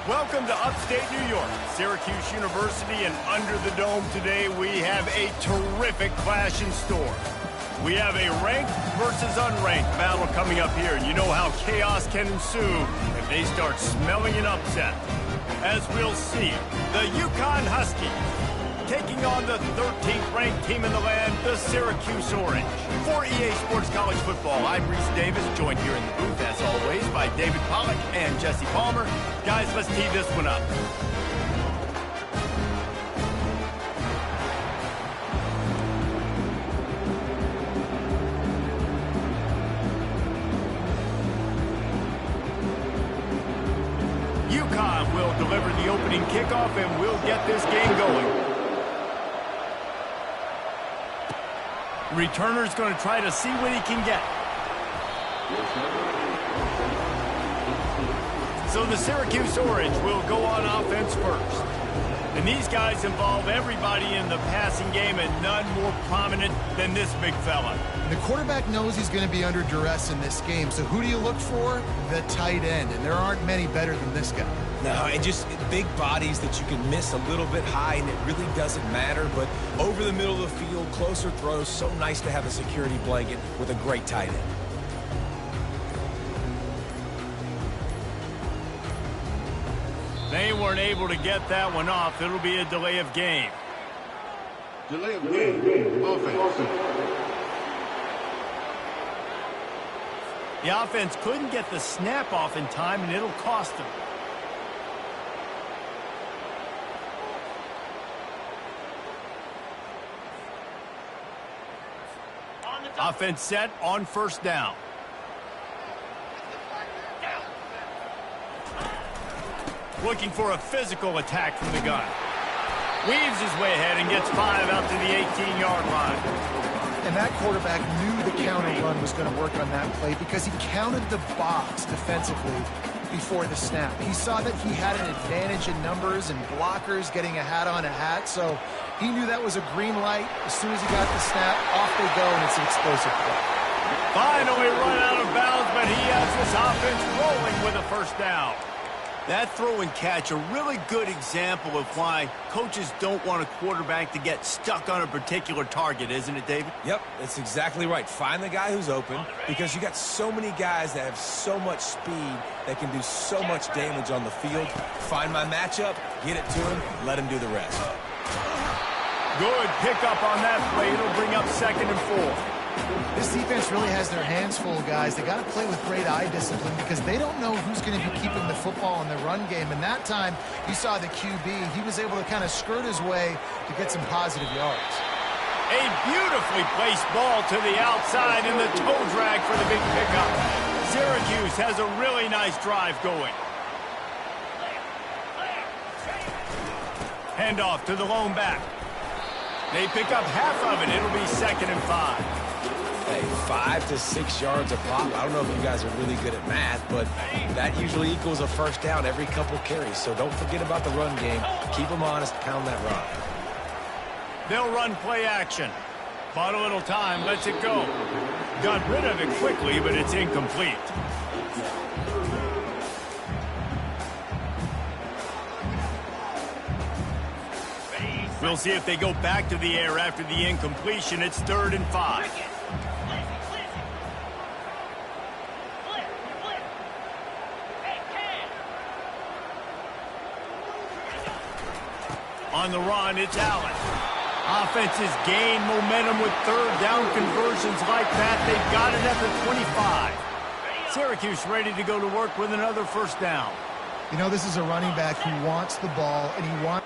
Welcome to upstate New York, Syracuse University, and under the dome today we have a terrific clash in store. We have a ranked versus unranked battle coming up here, and you know how chaos can ensue if they start smelling an upset. As we'll see, the UCONN Huskies taking on the 13th ranked team in the land, the Syracuse Orange. For EA Sports College Football, I'm Reese Davis, joined here in the booth, as always, by David Pollack and Jesse Palmer. Guys, let's tee this one up. UConn will deliver the opening kickoff, and we'll get this game going. Returner's going to try to see what he can get. So the Syracuse Orange will go on offense first. And these guys involve everybody in the passing game, and none more prominent than this big fella. The quarterback knows he's going to be under duress in this game, so who do you look for? The tight end, and there aren't many better than this guy. No, and just big bodies that you can miss a little bit high, and it really doesn't matter, but over the middle of the field, closer throws, so nice to have a security blanket with a great tight end. They weren't able to get that one off. It'll be a delay of game. Delay of game. Offense. The offense couldn't get the snap off in time, and it'll cost them. Offense set on first down. Looking for a physical attack from the gun. Weaves his way ahead and gets 5 out to the 18-yard line. And that quarterback knew the counter run was going to work on that play because he counted the box defensively before the snap. He saw that he had an advantage in numbers and blockers getting a hat on a hat, so he knew that was a green light. As soon as he got the snap, off they go, and it's an explosive play. Finally run out of bounds, but he has this offense rolling with a first down. That throw and catch, a really good example of why coaches don't want a quarterback to get stuck on a particular target, isn't it, David? Yep, that's exactly right. Find the guy who's open, because you got so many guys that have so much speed that can do so much damage on the field. Find my matchup, get it to him, let him do the rest. Good pickup on that play. It'll bring up 2nd and 4. This defense really has their hands full, guys. They got to play with great eye discipline because they don't know who's going to be keeping the football in the run game. And that time, you saw the QB. He was able to kind of skirt his way to get some positive yards. A beautifully placed ball to the outside and the toe drag for the big pickup. Syracuse has a really nice drive going. Handoff to the lone back. They pick up half of it. It'll be 2nd and 5. Hey, 5 to 6 yards a pop. I don't know if you guys are really good at math, but that usually equals a first down every couple carries. So don't forget about the run game. Keep them honest, pound that rock. They'll run play action. Bought a little time, lets it go. Got rid of it quickly, but it's incomplete. We'll see if they go back to the air after the incompletion. It's 3rd and 5. On the run, it's Allen. Offenses gain momentum with 3rd down conversions like that. They've got it at the 25. Syracuse ready to go to work with another first down. You know, this is a running back who wants the ball, and he wants...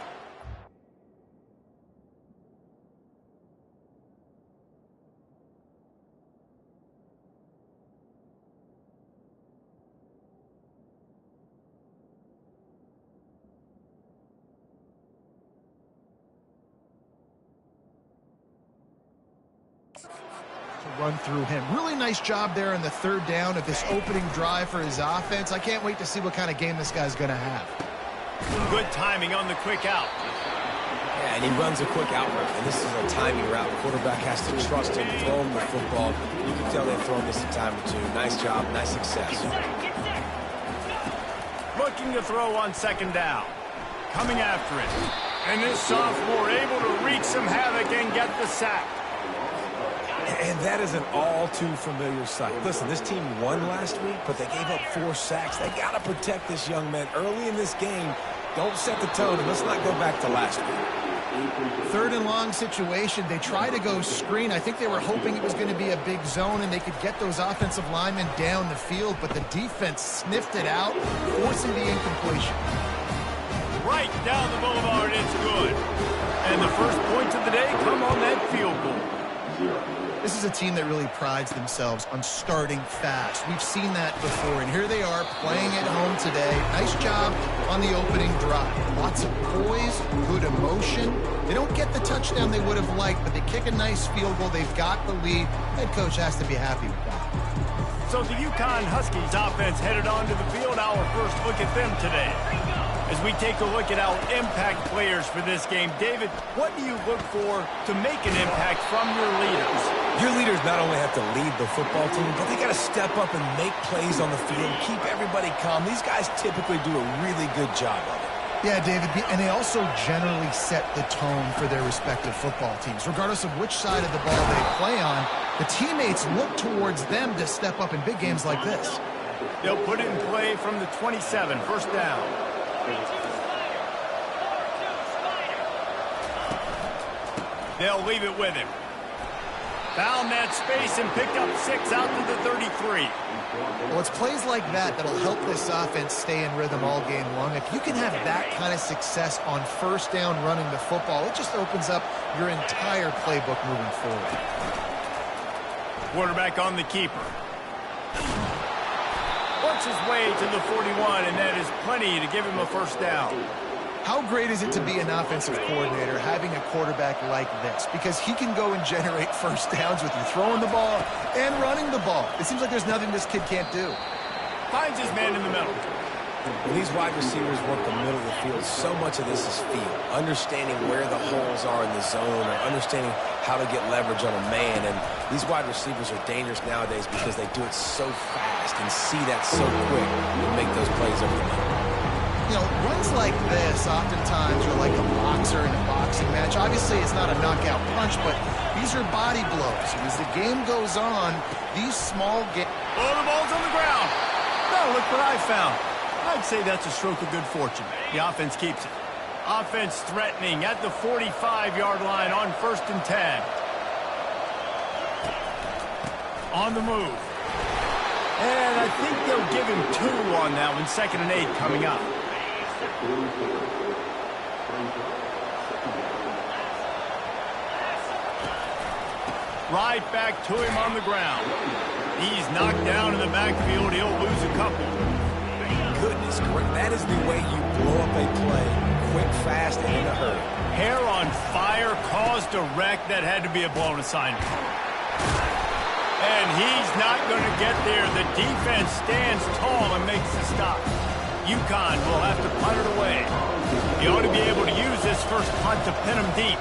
to run through him. Really nice job there on the 3rd down of this opening drive for his offense. I can't wait to see what kind of game this guy's going to have. Good timing on the quick out. Yeah, and he runs a quick out route, and this is a timing route. The quarterback has to trust him, throw him the football. You can tell they've thrown this a time or two. Nice job, nice success. looking to throw on second down. Coming after it. And this sophomore able to wreak some havoc and get the sack. And that is an all-too-familiar sight. Listen, this team won last week, but they gave up 4 sacks. They got to protect this young man early in this game. Don't set the tone, and let's not go back to last week. Third and long situation. They try to go screen. I think they were hoping it was going to be a big zone and they could get those offensive linemen down the field, but the defense sniffed it out, forcing the incompletion. Right down the boulevard, it's good. And the first points of the day come on that field goal. This is a team that really prides themselves on starting fast. We've seen that before, and here they are playing at home today. Nice job on the opening drive. Lots of poise, good emotion. They don't get the touchdown they would have liked, but they kick a nice field goal. They've got the lead. Head coach has to be happy with that. So the UConn Huskies offense headed onto the field. Our first look at them today. As we take a look at our impact players for this game, David, what do you look for to make an impact from your leaders? Your leaders not only have to lead the football team, but they got to step up and make plays on the field, keep everybody calm. These guys typically do a really good job of it. Yeah, David, and they also generally set the tone for their respective football teams. Regardless of which side of the ball they play on, the teammates look towards them to step up in big games like this. They'll put it in play from the 27, first down. They'll leave it with him. Found that space and picked up 6 out to the 33. Well, it's plays like that that'll help this offense stay in rhythm all game long. If you can have that kind of success on first down running the football, it just opens up your entire playbook moving forward. Quarterback on the keeper. Works his way to the 41, and that is plenty to give him a first down. How great is it to be an offensive coordinator having a quarterback like this? Because he can go and generate first downs with you throwing the ball and running the ball. It seems like there's nothing this kid can't do. Finds his man in the middle. When these wide receivers work the middle of the field, so much of this is feel. Understanding where the holes are in the zone or understanding how to get leverage on a man. And these wide receivers are dangerous nowadays because they do it so fast and see that so quick and make those plays over the middle. You know, runs like this oftentimes are like a boxer in a boxing match. Obviously, it's not a knockout punch, but these are body blows. And as the game goes on, these small games... Oh, the ball's on the ground. No, look what I found. I'd say that's a stroke of good fortune. The offense keeps it. Offense threatening at the 45-yard line on 1st and 10. On the move. And I think they'll give him 2 on that one. 2nd and 8 coming up. Right back to him on the ground. He's knocked down in the backfield. He'll lose a couple. Goodness, that is the way you blow up a play. Quick, fast, and in a hurry. Hair on fire caused a wreck that had to be a blown assignment. And he's not going to get there. The defense stands tall and makes the stop. UConn will have to punt it away. He ought to be able to use this first punt to pin him deep.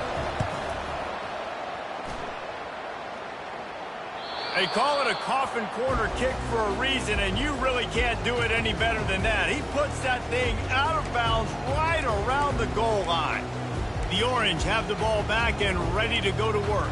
They call it a coffin corner kick for a reason, and you really can't do it any better than that. He puts that thing out of bounds right around the goal line. The Orange have the ball back and ready to go to work.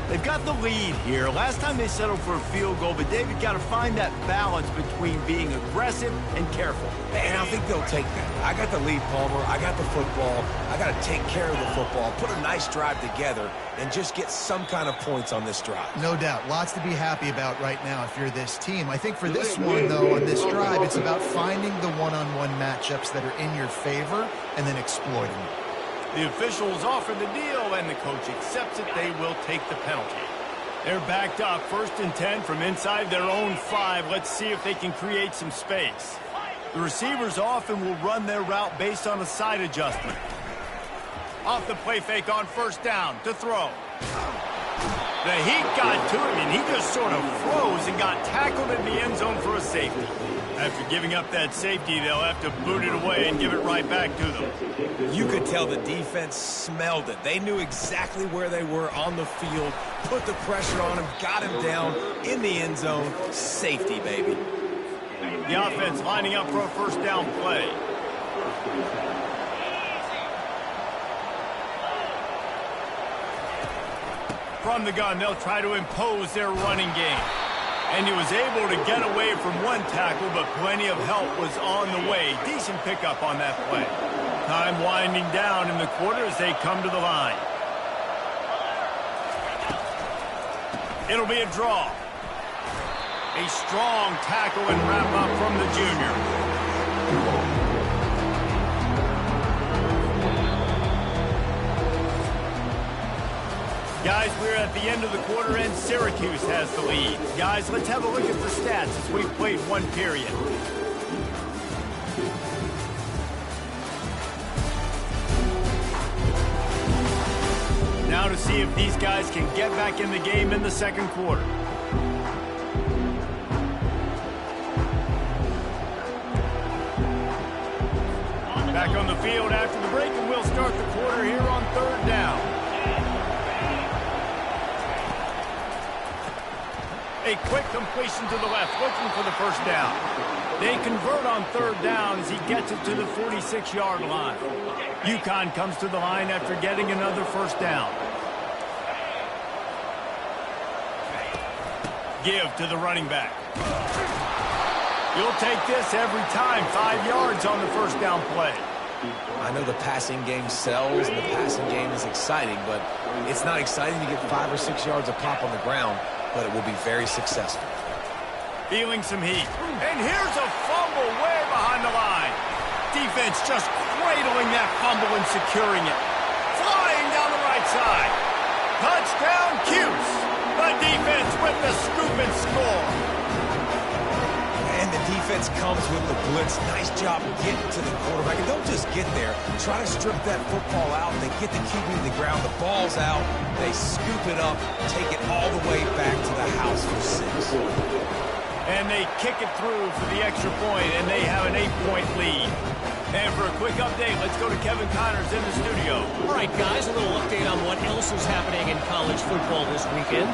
They've got the lead here. Last time they settled for a field goal, but David got to find that balance between being aggressive and careful. And I think they'll take that. I got the lead, Palmer. I got the football. I got to take care of the football, put a nice drive together, and just get some kind of points on this drive. No doubt. Lots to be happy about right now if you're this team. I think for this one, though, on this drive, it's about finding the one-on-one matchups that are in your favor and then exploiting them. The officials offer the deal, and the coach accepts it. They will take the penalty. They're backed up, 1st and 10 from inside their own 5. Let's see if they can create some space. The receivers often will run their route based on a side adjustment. Off the play fake on 1st down to throw. The heat got to him, and he just sort of froze and got tackled in the end zone for a safety. After giving up that safety, they'll have to boot it away and give it right back to them. You could tell the defense smelled it. They knew exactly where they were on the field, put the pressure on him, got him down in the end zone. Safety, baby. The offense lining up for a 1st down play. From the gun, they'll try to impose their running game. And he was able to get away from one tackle, but plenty of help was on the way. Decent pickup on that play. Time winding down in the quarter as they come to the line. It'll be a draw. A strong tackle and wrap-up from the junior. Guys, we're at the end of the quarter, and Syracuse has the lead. Guys, let's have a look at the stats as we've played one period. Now to see if these guys can get back in the game in the second quarter. Back on the field after the break, and we'll start the quarter here on third down. A quick completion to the left, looking for the first down. They convert on third down as he gets it to the 46-yard line. UConn comes to the line after getting another first down. Give to the running back. You'll take this every time. 5 yards on the first down play. I know the passing game sells and the passing game is exciting, but it's not exciting to get 5 or 6 yards a pop on the ground, but it will be very successful. Feeling some heat. And here's a fumble way behind the line. Defense just cradling that fumble and securing it. Flying down the right side. Touchdown, Cuse. The defense with the scoop and score. And the defense comes with the blitz. Nice job getting to the quarterback. And don't just get there. Try to strip that football out. They get the QB to the ground. The ball's out. They scoop it up, take it all the way back to the house for 6. And they kick it through for the extra point, and they have an 8-point lead. And for a quick update, let's go to Kevin Connors in the studio. All right, guys, a little update on what else is happening in college football this weekend.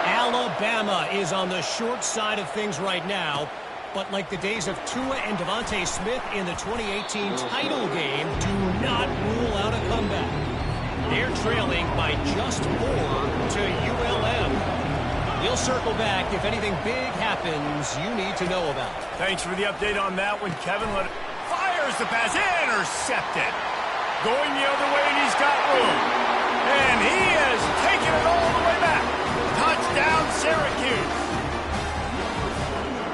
Alabama is on the short side of things right now, but like the days of Tua and Devontae Smith in the 2018 title game, do not rule out a comeback. They're trailing by just 4 to ULM. We'll circle back if anything big happens you need to know about. Thanks for the update on that one, Kevin. Fires the pass, intercepted. Going the other way, and he's got room. And he has taken it all the way back. Touchdown, Syracuse.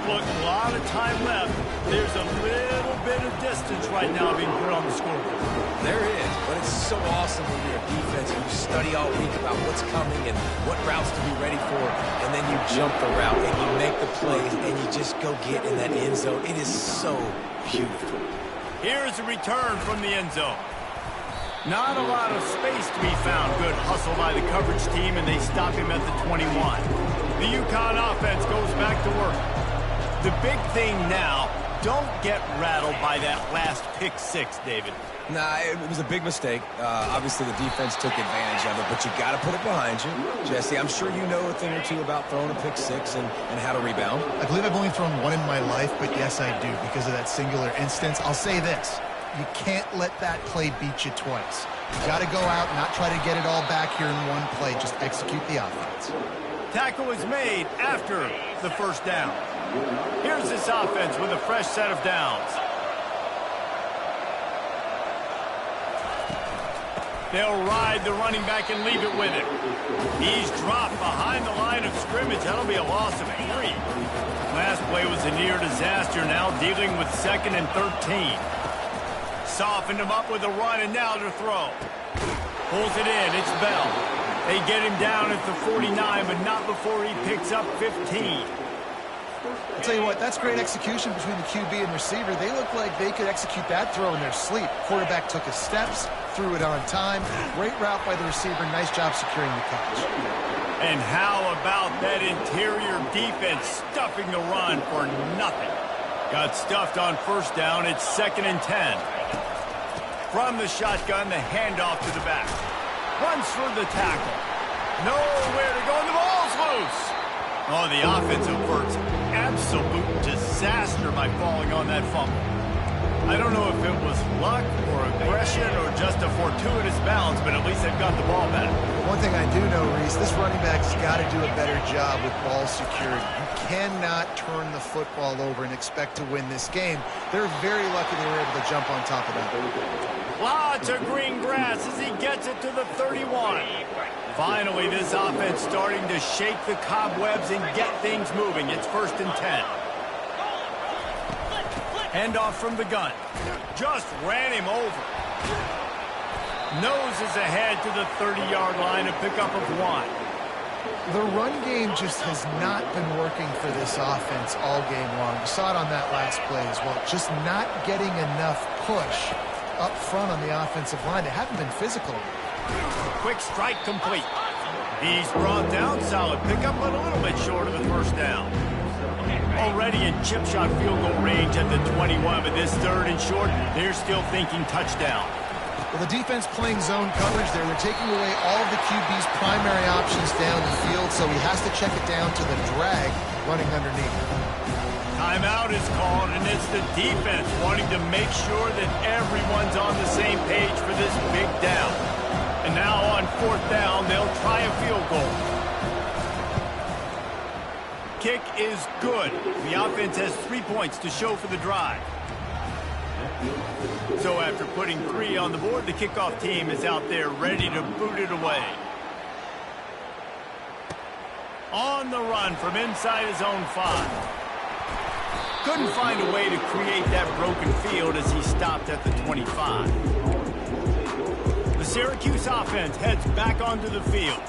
Look, a lot of time left. There's a little bit of distance right now being put on the scoreboard. There is, but it's so awesome when you're a defense and you study all week about what's coming and what routes to be ready for, and then you jump the route and you make the plays and you just go get in that end zone. It is so beautiful. Here's a return from the end zone. Not a lot of space to be found. Good hustle by the coverage team, and they stop him at the 21. The UConn offense goes back to work. The big thing now, don't get rattled by that last pick 6, David. Nah, it was a big mistake. Obviously, the defense took advantage of it, but you got to put it behind you. Jesse, I'm sure you know a thing or two about throwing a pick 6 and how to rebound. I believe I've only thrown one in my life, but yes, I do because of that singular instance. I'll say this. You can't let that play beat you twice. You got to go out and not try to get it all back here in one play. Just execute the offense. Tackle is made after the first down. Here's this offense with a fresh set of downs. They'll ride the running back and leave it with it. He's dropped behind the line of scrimmage. That'll be a loss of 3. Last play was a near disaster. Now dealing with 2nd and 13. Softened him up with a run, and now to throw. Pulls it in. It's Bell. They get him down at the 49, but not before he picks up 15. I'll tell you what, that's great execution between the QB and receiver. They look like they could execute that throw in their sleep. Quarterback took his steps, threw it on time. Great route by the receiver. Nice job securing the catch. And how about that interior defense stuffing the run for nothing? Got stuffed on first down. It's 2nd and 10. From the shotgun, the handoff to the back. Runs for the tackle. Nowhere to go, and the ball's loose. Oh, the offense averts absolute disaster by falling on that fumble. I don't know if it was luck or aggression or just a fortuitous bounce, but at least they've got the ball back. One thing I do know, Reese, this running back's got to do a better job with ball security. You cannot turn the football over and expect to win this game. They're very lucky they were able to jump on top of that. Lots of green grass as he gets it to the 31. Finally, this offense starting to shake the cobwebs and get things moving. It's 1st and 10. Handoff from the gun. Just ran him over. Noses ahead to the 30-yard line, a pickup of 1. The run game just has not been working for this offense all game long. You saw it on that last play as well. Just not getting enough push up front on the offensive line. They haven't been physical. Quick strike complete. He's brought down. Solid pickup, but a little bit short of the 1st down. Already in chip shot field goal range at the 21, but this 3rd and short, they're still thinking touchdown. Well, the defense playing zone coverage there. They're taking away all of the QB's primary options down the field, so he has to check it down to the drag running underneath. Timeout is called, and it's the defense wanting to make sure that everyone's on the same page for this big down. And now on 4th down, they'll try a field goal. Kick is good. The offense has 3 points to show for the drive. So after putting 3 on the board, the kickoff team is out there ready to boot it away. On the run from inside his own 5. Couldn't find a way to create that broken field as he stopped at the 25. The Syracuse offense heads back onto the field.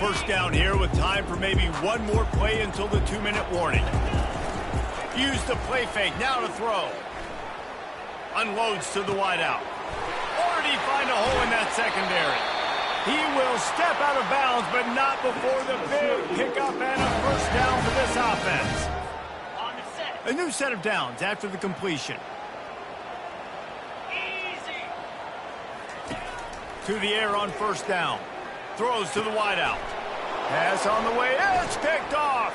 First down here with time for maybe one more play until the 2-minute warning. Use the play fake, now to throw. Unloads to the wideout. Or did he find a hole in that secondary? He will step out of bounds, but not before the big pickup and a 1st down for this offense. A new set of downs after the completion. To the air on 1st down. Throws to the wideout. Pass on the way. It's picked off.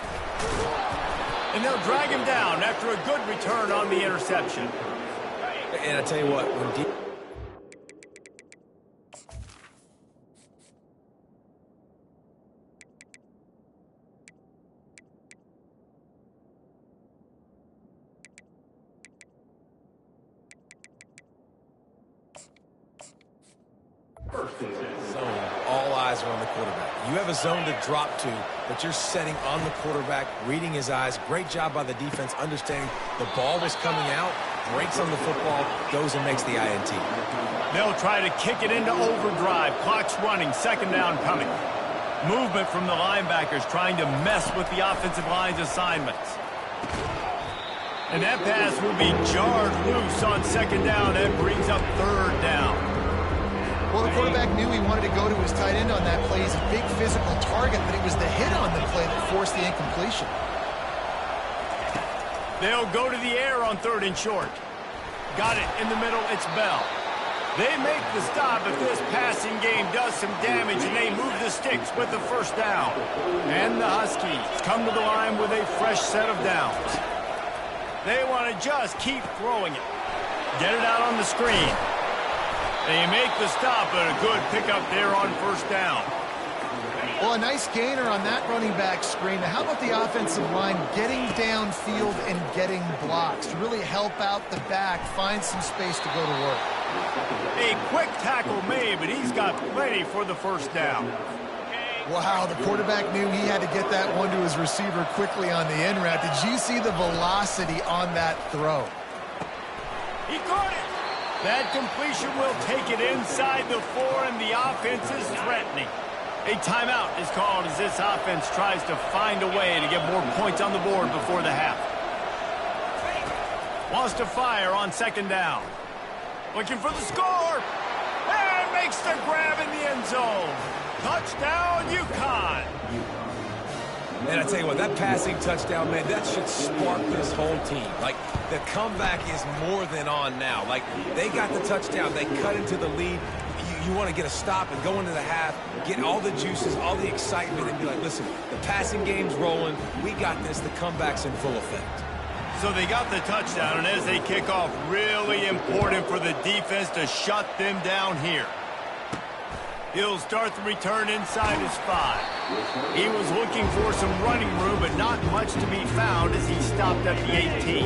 And they'll drag him down after a good return on the interception. And I tell you what, when all eyes are on the quarterback. You have a zone to drop to, but you're setting on the quarterback, reading his eyes. Great job by the defense, understanding the ball was coming out, breaks on the football, goes and makes the INT. They'll try to kick it into overdrive. Clock's running, 2nd down coming. Movement from the linebackers trying to mess with the offensive line's assignments. And that pass will be jarred loose on 2nd down. That brings up 3rd down. Well, the quarterback knew he wanted to go to his tight end on that play. He's a big physical target, but it was the hit on the play that forced the incompletion. They'll go to the air on 3rd and short. Got it in the middle. It's Bell. They make the stop, but this passing game does some damage, and they move the sticks with the 1st down. And the Huskies come to the line with a fresh set of downs. They want to just keep throwing it. Get it out on the screen. They make the stop, but a good pickup there on 1st down. Well, a nice gainer on that running back screen. Now, how about the offensive line getting downfield and getting blocks to really help out the back, find some space to go to work? A quick tackle made, but he's got plenty for the 1st down. Wow, the quarterback knew he had to get that one to his receiver quickly on the in route. Did you see the velocity on that throw? He caught it. That completion will take it inside the 4, and the offense is threatening. A timeout is called as this offense tries to find a way to get more points on the board before the half. Wants to fire on 2nd down. Looking for the score. And makes the grab in the end zone. Touchdown, UConn. And I tell you what, that passing touchdown, man, that should spark this whole team. Like, the comeback is more than on now. Like, they got the touchdown. They cut into the lead. You want to get a stop and go into the half, get all the juices, all the excitement, and be like, listen, the passing game's rolling. We got this. The comeback's in full effect. So they got the touchdown, and as they kick off, really important for the defense to shut them down here. He'll start the return inside his 5. He was looking for some running room, but not much to be found as he stopped at the 18.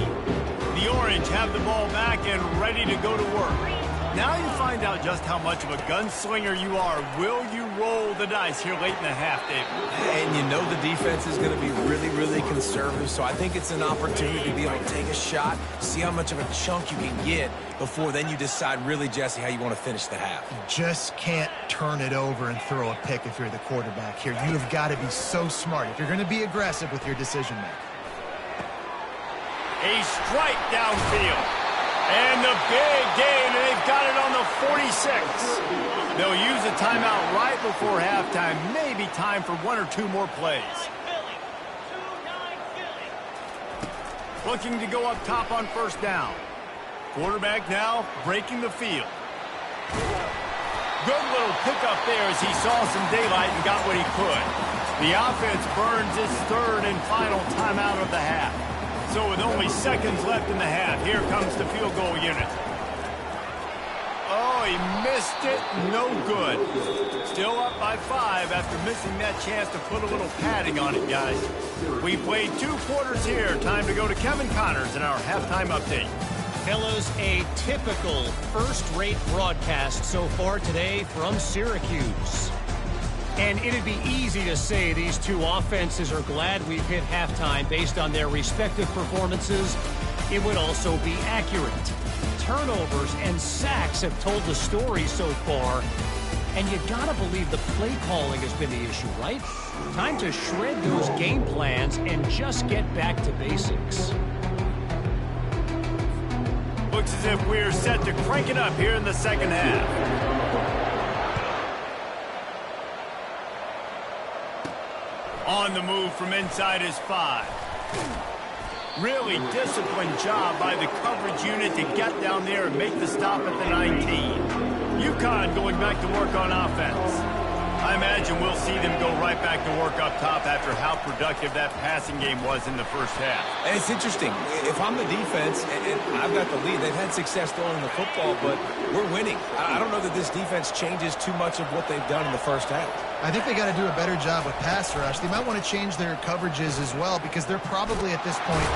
The Orange have the ball back and ready to go to work. Now you find out just how much of a gunslinger you are. Will you roll the dice here late in the half, David? And you know the defense is going to be really, really conservative, so I think it's an opportunity to be able to take a shot, see how much of a chunk you can get before then you decide really, Jesse, how you want to finish the half. You just can't turn it over and throw a pick if you're the quarterback here. You have got to be so smart if you're going to be aggressive with your decision-making. A strike downfield. And the big gain, and they've got it on the 46. They'll use a timeout right before halftime. Maybe time for 1 or 2 more plays. Looking to go up top on first down. Quarterback now breaking the field. Good little pickup there as he saw some daylight and got what he could. The offense burns its 3rd and final timeout of the half. So with only seconds left in the half, here comes the field goal unit. Oh, he missed it. No good. Still up by 5 after missing that chance to put a little padding on it, guys. We played 2 quarters here. Time to go to Kevin Connors in our halftime update. Fellas, a typical first-rate broadcast so far today from Syracuse. And it'd be easy to say these 2 offenses are glad we've hit halftime based on their respective performances. It would also be accurate. Turnovers and sacks have told the story so far. And you gotta believe the play calling has been the issue, right? Time to shred those game plans and just get back to basics. Looks as if we're set to crank it up here in the second half. On the move from inside his 5. Really disciplined job by the coverage unit to get down there and make the stop at the 19. UConn going back to work on offense. I imagine we'll see them go right back to work up top after how productive that passing game was in the first half. And it's interesting. If I'm the defense and I've got the lead, they've had success throwing the football, but we're winning. I don't know that this defense changes too much of what they've done in the first half. I think they got to do a better job with pass rush. They might want to change their coverages as well because they're probably at this point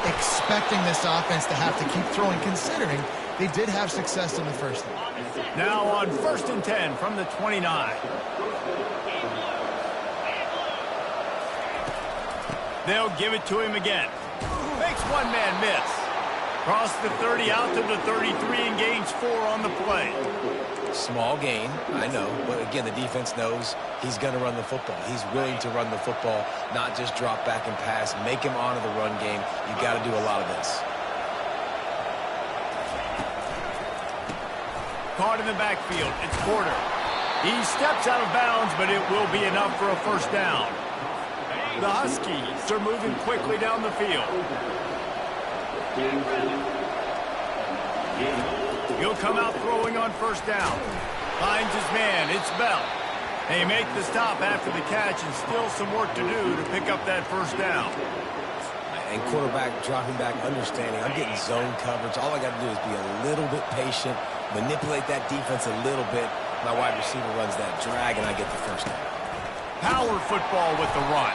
expecting this offense to have to keep throwing, considering they did have success in the first half. Now on 1st and 10 from the 29. They'll give it to him again. Makes one man miss. Cross the 30 out to the 33 and gains 4 on the play. Small gain, I know, but again, the defense knows he's going to run the football. He's willing to run the football, not just drop back and pass, make him honor the run game. You got to do a lot of this. Caught in the backfield, it's Porter. He steps out of bounds, but it will be enough for a first down. The Huskies are moving quickly down the field. He'll come out throwing on first down. Finds his man. It's Bell. They make the stop after the catch and still some work to do to pick up that first down. And quarterback dropping back, understanding I'm getting zone coverage. All I got to do is be a little bit patient, manipulate that defense a little bit. My wide receiver runs that drag, and I get the first down. Power football with the run.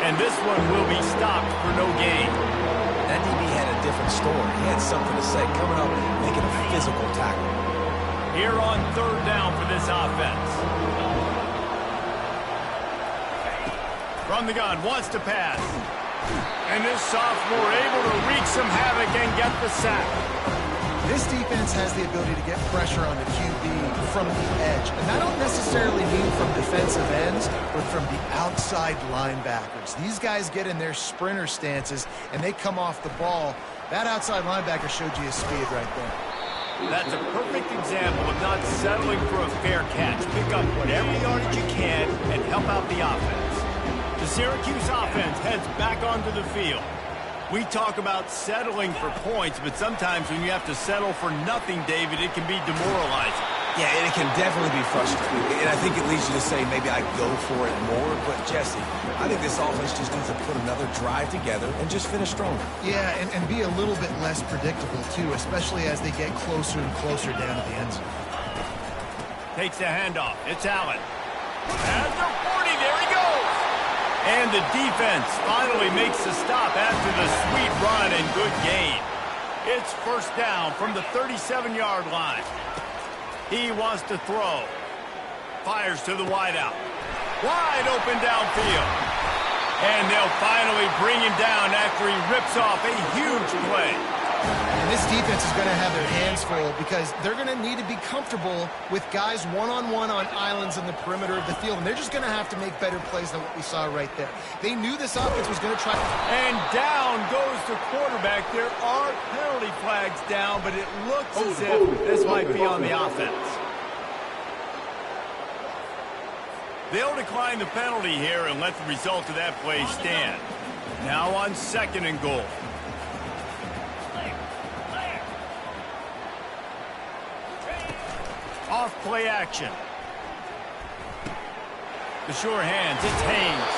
And this one will be stopped for no gain. That DB had a different story. He had something to say, coming up, making a physical tackle. Here on 3rd down for this offense. From the gun, wants to pass. And this sophomore able to wreak some havoc and get the sack. This defense has the ability to get pressure on the QB from the edge. And I don't necessarily mean from defensive ends, but from the outside linebackers. These guys get in their sprinter stances, and they come off the ball. That outside linebacker showed you his speed right there. That's a perfect example of not settling for a fair catch. Pick up whatever yardage you can and help out the offense. The Syracuse offense heads back onto the field. We talk about settling for points, but sometimes when you have to settle for nothing, David, it can be demoralizing. Yeah, and it can definitely be frustrating. And I think it leads you to say maybe I go for it more. But, Jesse, I think this offense just needs to put another drive together and just finish stronger. Yeah, and be a little bit less predictable, too, especially as they get closer and closer down to the end zone. Takes the handoff. It's Allen. At the 40, there he goes. And the defense finally makes the stop after the sweet run and good gain. It's first down from the 37-yard line. He wants to throw. Fires to the wideout. Wide open downfield. And they'll finally bring him down after he rips off a huge play. And this defense is going to have their hands full because they're going to need to be comfortable with guys one-on-one on islands in the perimeter of the field. And they're just going to have to make better plays than what we saw right there. They knew this offense was going to try. And down goes the quarterback. There are penalty flags down, but it looks as if this might be on the offense. They'll decline the penalty here and let the result of that play stand. Now on 2nd and goal. Off play action. The sure hands, it's Haynes.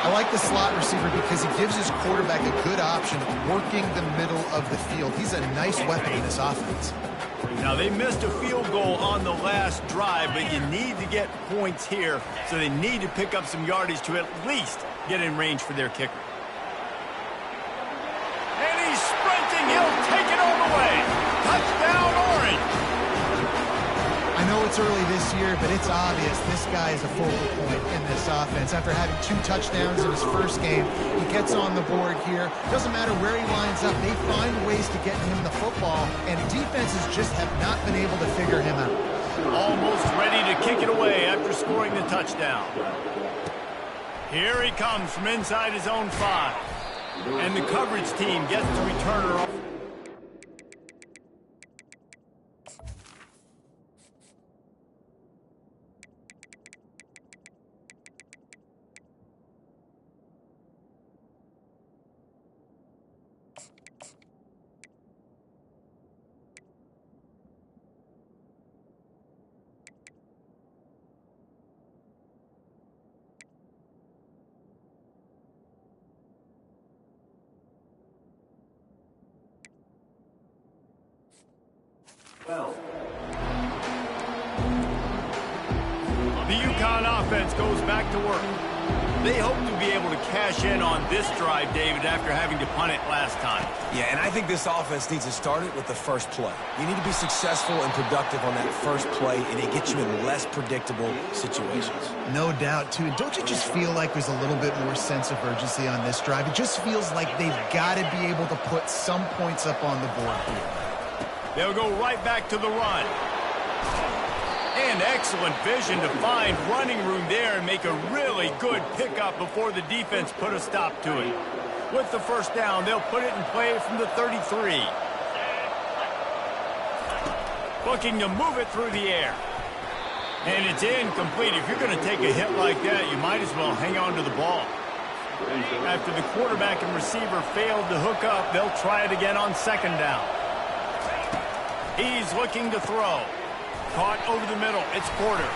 I like the slot receiver because he gives his quarterback a good option working the middle of the field. He's a nice weapon in this offense. Now, they missed a field goal on the last drive, but you need to get points here, so they need to pick up some yardage to at least get in range for their kicker. And he's sprinting. He'll take it all the way. Touchdown, Orange. I know it's early this year, but it's obvious this guy is a focal point in this offense. After having 2 touchdowns in his first game, he gets on the board here. Doesn't matter where he lines up. They find ways to get him the football, and defenses just have not been able to figure him out. Almost ready to kick it away after scoring the touchdown. Here he comes from inside his own 5. And the coverage team gets the returner. The UConn offense goes back to work. They hope to be able to cash in on this drive, David, after having to punt it last time. Yeah, and I think this offense needs to start it with the first play. You need to be successful and productive on that first play, and it gets you in less predictable situations. No doubt, too. Don't you just feel like there's a little bit more sense of urgency on this drive? It just feels like they've got to be able to put some points up on the board here. They'll go right back to the run. And excellent vision to find running room there and make a really good pickup before the defense put a stop to it. With the first down, they'll put it in play from the 33. Looking to move it through the air. And it's incomplete. If you're going to take a hit like that, you might as well hang on to the ball. After the quarterback and receiver failed to hook up, they'll try it again on 2nd down. He's looking to throw. Caught over the middle. It's Porter.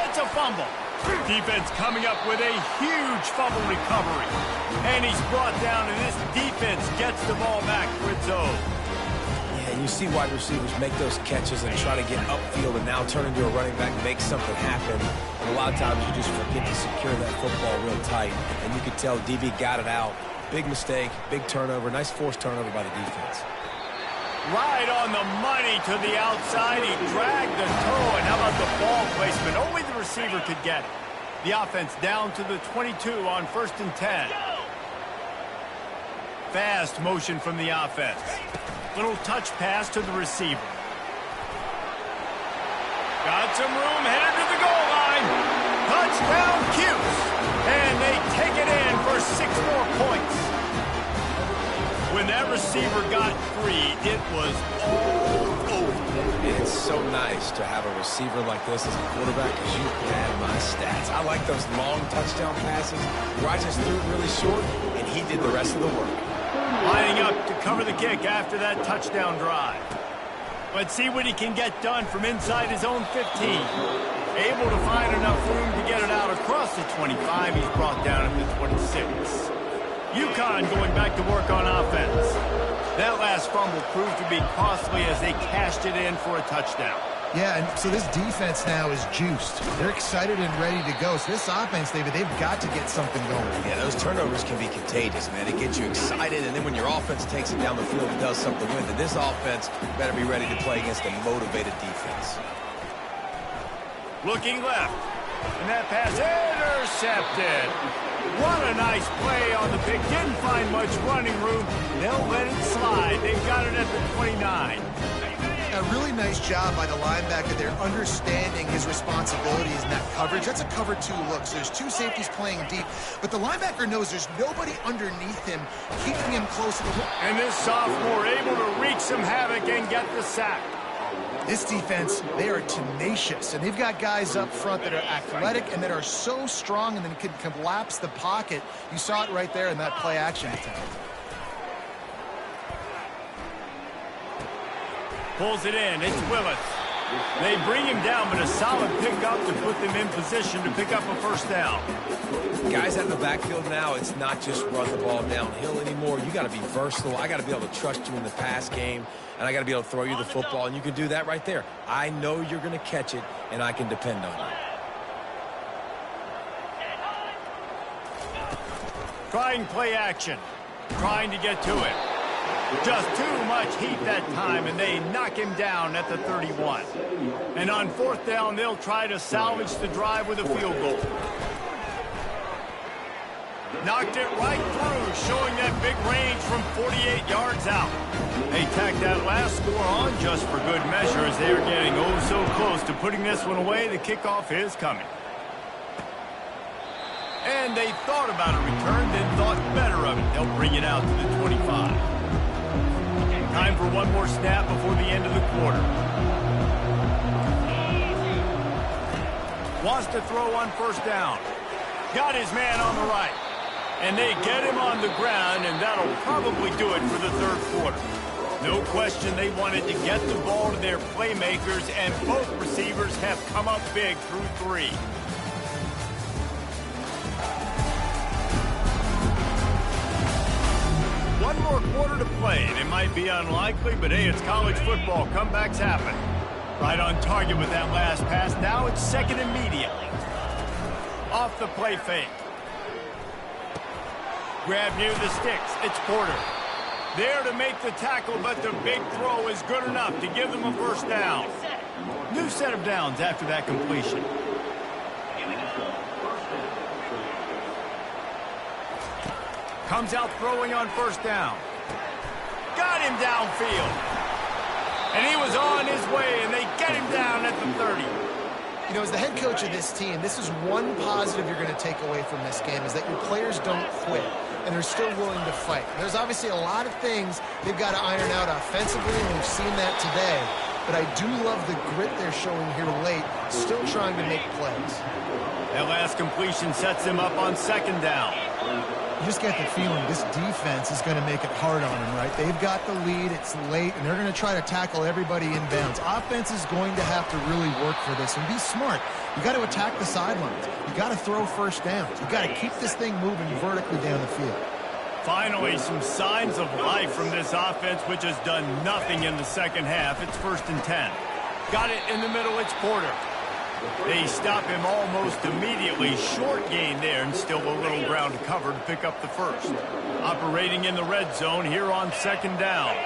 It's a fumble. Defense coming up with a huge fumble recovery. And he's brought down, and this defense gets the ball back for its own. Yeah, you see wide receivers make those catches and try to get upfield and now turn into a running back, make something happen. And a lot of times you just forget to secure that football real tight. And you could tell DB got it out. Big mistake, big turnover, nice forced turnover by the defense. Right on the money to the outside. He dragged the toe, and how about the ball placement? Only the receiver could get it. The offense down to the 22 on 1st and 10. Fast motion from the offense. Little touch pass to the receiver. Got some room, headed to the goal line. Touchdown, Cuse. And they take it in for 6 more points. When that receiver got free, it was all over. It's so nice to have a receiver like this as a quarterback because you had my stats. I like those long touchdown passes where I just threw it really short and he did the rest of the work. Lining up to cover the kick after that touchdown drive. Let's see what he can get done from inside his own 15. Able to find enough room to get it out across the 25. He's brought down at the 26. UConn going back to work on offense. That last fumble proved to be costly as they cashed it in for a touchdown. Yeah, and so this defense now is juiced. They're excited and ready to go. So this offense, David, they've got to get something going. Yeah, those turnovers can be contagious, man. It gets you excited, and then when your offense takes it down the field and does something with it, this offense better be ready to play against a motivated defense. Looking left, and that pass intercepted. What a nice play on the pick. Didn't find much running room. They'll let it slide. They've got it at the 29. A really nice job by the linebacker there, understanding his responsibilities in that coverage. That's a cover 2 look, so there's 2 safeties playing deep, but the linebacker knows there's nobody underneath him, keeping him close to the hook. And this sophomore able to wreak some havoc and get the sack. This defense, they are tenacious, and they've got guys up front that are athletic and that are so strong and then can collapse the pocket. You saw it right there in that play-action attempt. Pulls it in. It's Willis. They bring him down, but a solid pickup to put them in position to pick up a first down. Guys out in the backfield now, it's not just run the ball downhill anymore. You got to be versatile. I got to be able to trust you in the pass game, and I got to be able to throw you the football, and you can do that right there. I know you're going to catch it, and I can depend on you. Trying play action. Trying to get to it. Just too much heat that time, and they knock him down at the 31. And on 4th down, they'll try to salvage the drive with a field goal. Knocked it right through, showing that big range from 48 yards out. They tacked that last score on just for good measure as they are getting oh so close to putting this one away. The kickoff is coming. And they thought about a return, then thought better of it. They'll bring it out to the 25. Time for one more snap before the end of the quarter. Wants to throw on 1st down. Got his man on the right. And they get him on the ground, and that'll probably do it for the 3rd quarter. No question they wanted to get the ball to their playmakers, and both receivers have come up big through 3. One more quarter to play, and it might be unlikely, but hey, it's college football. Comebacks happen. Right on target with that last pass. Now it's 2nd immediately. Off the play fake. Grab near the sticks. It's Porter. There to make the tackle, but the big throw is good enough to give them a first down. New set of downs after that completion. Comes out throwing on 1st down. Got him downfield. And he was on his way, and they get him down at the 30. You know, as the head coach of this team, this is one positive you're going to take away from this game, is that your players don't quit, and they're still willing to fight. There's obviously a lot of things they've got to iron out offensively, and we've seen that today. But I do love the grit they're showing here late, still trying to make plays. That last completion sets them up on 2nd down. You just get the feeling this defense is going to make it hard on them, right? They've got the lead, it's late, and they're going to try to tackle everybody inbounds. Offense is going to have to really work for this and be smart. You got to attack the sidelines. You got to throw first downs. You got to keep this thing moving vertically down the field. Finally, some signs of life from this offense, which has done nothing in the 2nd half. It's 1st and 10. Got it in the middle, it's Porter. They stop him almost immediately. Short gain there, and still a little ground to cover to pick up the 1st. Operating in the red zone here on 2nd down.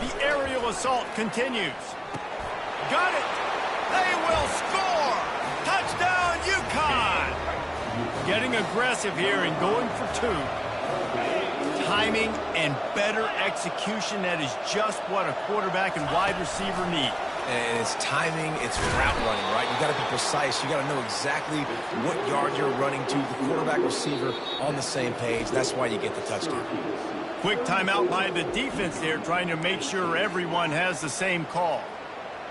The aerial assault continues. Got it. They will score. Touchdown, UConn. Getting aggressive here and going for 2. Timing and better execution, that is just what a quarterback and wide receiver need. And it's timing, it's route running, right? You got to be precise. You got to know exactly what yard you're running to. The quarterback, receiver on the same page. That's why you get the touchdown. Quick timeout by the defense there, trying to make sure everyone has the same call.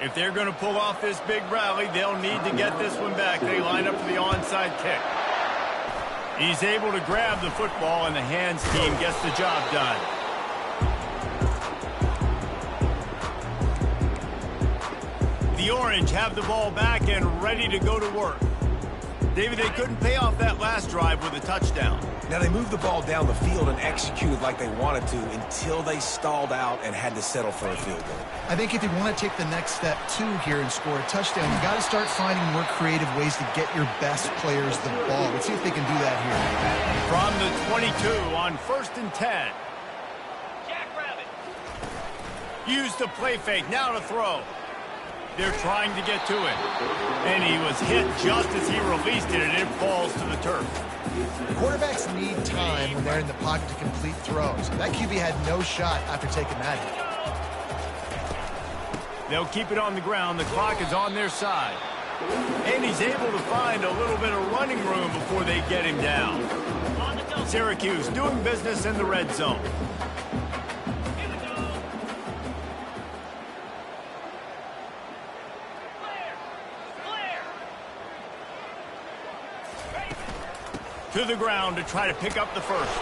If they're going to pull off this big rally, they'll need to get this one back. They line up for the onside kick. He's able to grab the football, and the hands team gets the job done. The Orange have the ball back and ready to go to work. David, they couldn't pay off that last drive with a touchdown. Now, they moved the ball down the field and executed like they wanted to until they stalled out and had to settle for a field goal. I think if you want to take the next step, too, here and score a touchdown, you got to start finding more creative ways to get your best players the ball. Let's see if they can do that here. From the 22 on 1st and 10. Use the play fake, now to throw. They're trying to get to it. And he was hit just as he released it, and it falls to the turf. Quarterbacks need time when they're in the pocket to complete throws. That QB had no shot after taking that hit. They'll keep it on the ground. The clock is on their side. And he's able to find a little bit of running room before they get him down. Syracuse doing business in the red zone. To the ground to try to pick up the first.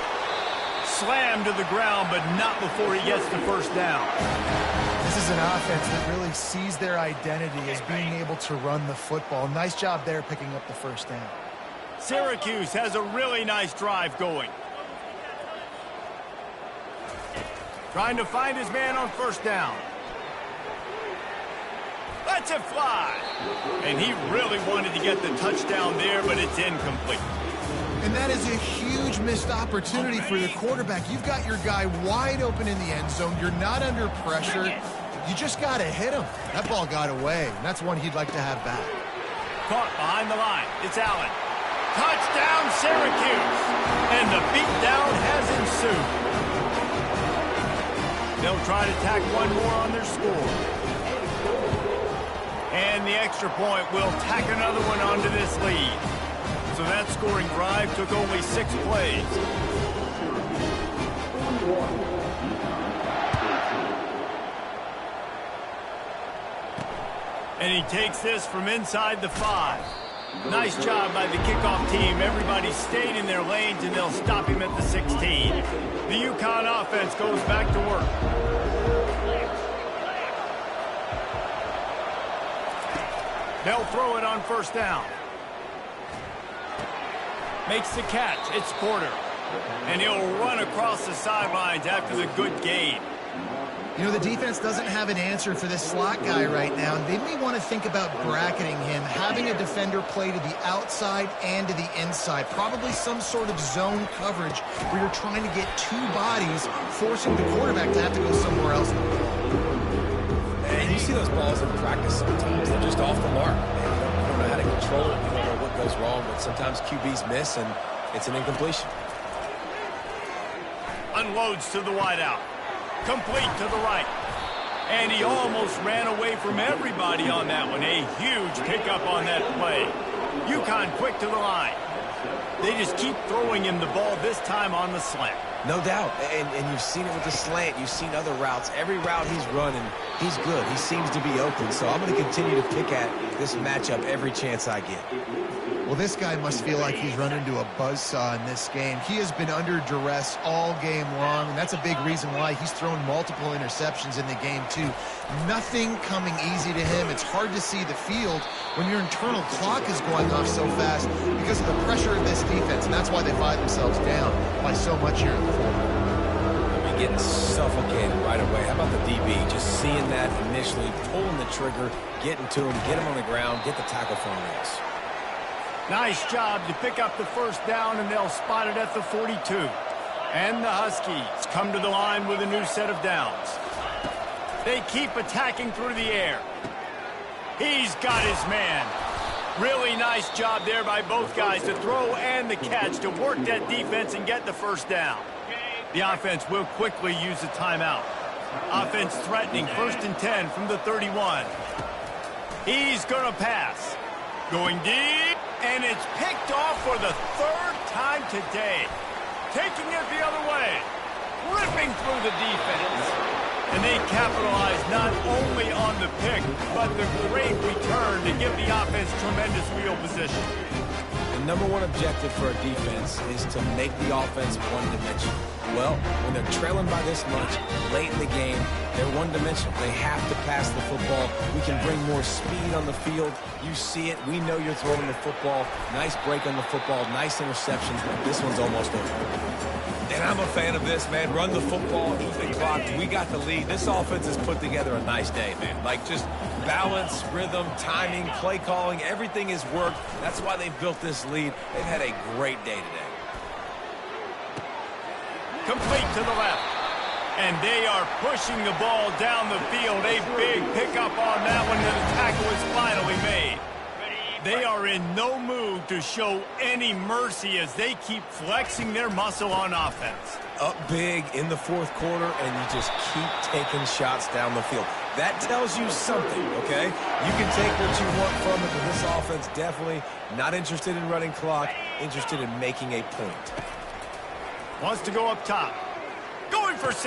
Slam to the ground, but not before he gets the first down. This is an offense that really sees their identity as being able to run the football. Nice job there picking up the first down. Syracuse has a really nice drive going. Trying to find his man on first down. Lets it fly. And he really wanted to get the touchdown there, but it's incomplete. And that is a huge missed opportunity for the quarterback. You've got your guy wide open in the end zone. You're not under pressure. You just got to hit him. That ball got away, and that's one he'd like to have back. Caught behind the line. It's Allen. Touchdown, Syracuse. And the beatdown has ensued. They'll try to tack one more on their score. And the extra point will tack another one onto this lead. So that scoring drive took only 6 plays. And he takes this from inside the 5. Nice job by the kickoff team. Everybody stayed in their lanes, and they'll stop him at the 16. The UConn offense goes back to work. They'll throw it on first down. Makes the catch. It's Porter. And he'll run across the sidelines after the good gain. You know, the defense doesn't have an answer for this slot guy right now. They may want to think about bracketing him, having a defender play to the outside and to the inside. Probably some sort of zone coverage where you're trying to get 2 bodies, forcing the quarterback to have to go somewhere else. And you see those balls in practice sometimes. They're just off the mark. You don't know how to control it. You don't know what goes wrong, but sometimes QBs miss, and it's an incompletion. Unloads to the wideout. Complete to the right. And he almost ran away from everybody on that one. A huge pickup on that play. UConn quick to the line. They just keep throwing him the ball, this time on the slant. No doubt, and you've seen it with the slant. You've seen other routes. Every route he's running, he's good. He seems to be open, so I'm going to continue to pick at this matchup every chance I get. Well, this guy must feel like he's run into a buzzsaw in this game. He has been under duress all game long, and that's a big reason why he's thrown multiple interceptions in the game, too. Nothing coming easy to him. It's hard to see the field when your internal clock is going off so fast because of the pressure of this defense, and that's why they find themselves down by so much here in the fourth. You're getting suffocated right away. How about the DB? Just seeing that initially, pulling the trigger, getting to him, get him on the ground, get the tackle for him. Nice job to pick up the first down, and they'll spot it at the 42. And the Huskies come to the line with a new set of downs. They keep attacking through the air. He's got his man. Really nice job there by both guys to throw and the catch to work that defense and get the first down. The offense will quickly use a timeout. Offense threatening, 1st and 10 from the 31. He's going to pass. Going deep, and it's picked off for the 3rd time today. Taking it the other way. Ripping through the defense. And they capitalize not only on the pick, but the great return to give the offense tremendous field position. The number one objective for a defense is to make the offense one-dimensional. Well, when they're trailing by this much, late in the game, they're one-dimensional. They have to pass the football. We can bring more speed on the field. You see it. We know you're throwing the football. Nice break on the football. Nice interception. This one's almost over. And I'm a fan of this, man. Run the football, eat the clock. We got the lead. This offense has put together a nice day, man. Like, just balance, rhythm, timing, play calling, everything has worked. That's why they've built this lead. They've had a great day today. Complete to the left. And they are pushing the ball down the field. A big pickup on that one, and the tackle is finally made. They are in no mood to show any mercy as they keep flexing their muscle on offense. Up big in the 4th quarter, and you just keep taking shots down the field. That tells you something, okay? You can take what you want from it, but this offense definitely not interested in running clock, interested in making a point. Wants to go up top. Going for 6.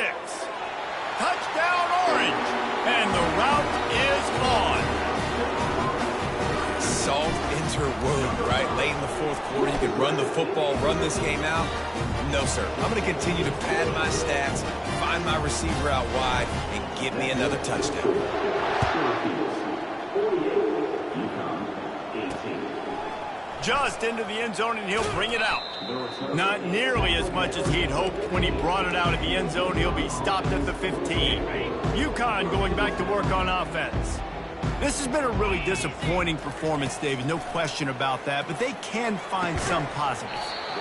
Touchdown, Orange. And the route is on. Salt interwove, right? Late in the 4th quarter, you can run the football, run this game out. No, sir. I'm going to continue to pad my stats, find my receiver out wide, and give me another touchdown. Just into the end zone, and he'll bring it out. Not nearly as much as he'd hoped when he brought it out of the end zone. He'll be stopped at the 15. UConn going back to work on offense. This has been a really disappointing performance, David, no question about that, but they can find some positives.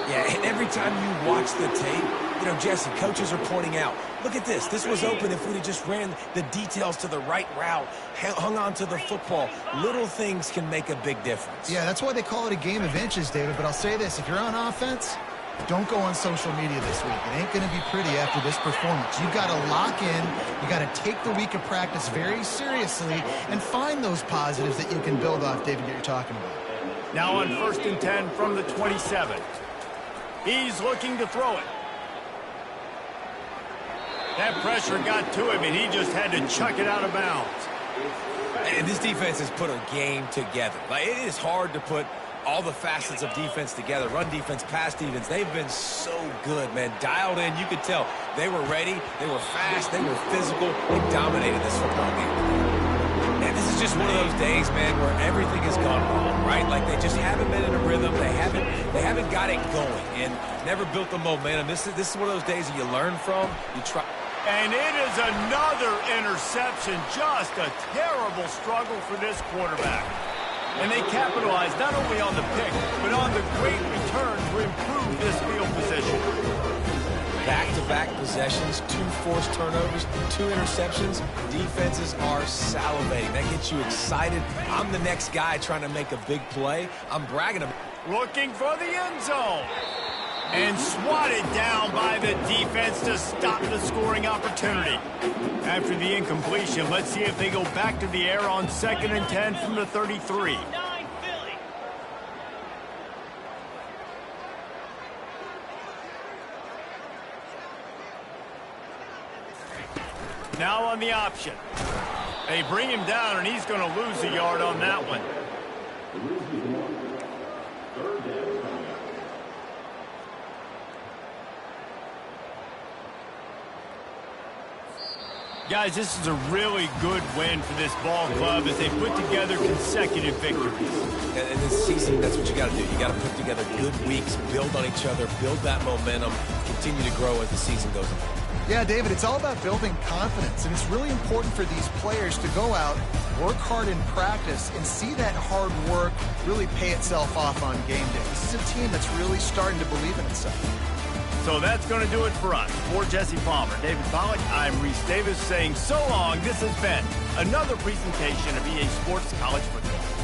Yeah, and every time you watch the tape, you know, Jesse, coaches are pointing out, look at this. This was open if we'd have just ran the details to the right route, hung on to the football. Little things can make a big difference. Yeah, that's why they call it a game of inches, David, but I'll say this. If you're on offense, don't go on social media this week. It ain't going to be pretty after this performance. You've got to lock in. You got to take the week of practice very seriously and find those positives that you can build off, David, that you're talking about. Now on 1st and 10 from the 27. He's looking to throw it. That pressure got to him, and he just had to chuck it out of bounds. And this defense has put a game together. Like, it is hard to put all the facets of defense together. Run defense, pass defense. They've been so good, man. Dialed in. You could tell they were ready. They were fast. They were physical. They dominated this football game. And this is just one of those days, man, where everything has gone wrong, right? Like, they just haven't been in a rhythm. They haven't got it going and never built the momentum. This is one of those days that you learn from. You try. And it is another interception. Just a terrible struggle for this quarterback. And they capitalize not only on the pick, but on the great return to improve this field position. Back-to-back possessions, 2 forced turnovers, 2 interceptions. Defenses are salivating. That gets you excited. I'm the next guy trying to make a big play. I'm bragging about it. Looking for the end zone. And swatted down by the defense to stop the scoring opportunity. After the incompletion, let's see if they go back to the air on 2nd and 10 from the 33. Now on the option. They bring him down, and he's going to lose a yard on that one. Guys, this is a really good win for this ball club as they put together consecutive victories. And this season, that's what you got to do. You got to put together good weeks, build on each other, build that momentum, continue to grow as the season goes on. Yeah, David, it's all about building confidence, and it's really important for these players to go out, work hard in practice, and see that hard work really pay itself off on game day. This is a team that's really starting to believe in itself. So that's going to do it for us. For Jesse Palmer, David Pollack, I'm Reese Davis saying so long. This has been another presentation of EA Sports College Football.